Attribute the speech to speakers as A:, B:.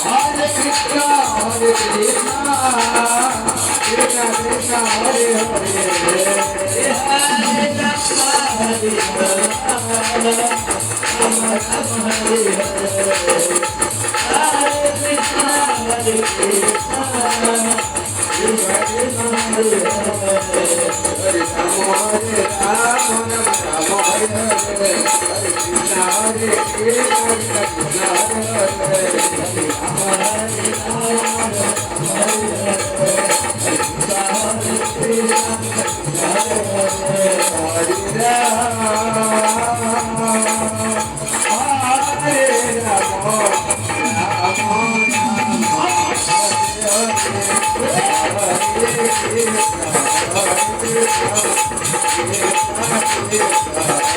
A: Hare Krishna, Hare Krishna, Krishna Krishna, Hare Hare, Hare Krishna, Hare Rama, Rama Rama, Hare Hare, Hare Krishna, Hare Krishna, Krishna Krishna, Hare Hare, Hare Rama, Rama Rama, Hare Hare, Hare Krishna, Hare Krishna, Krishna Krishna, Hare Hare, Hare Rama, Hare Hare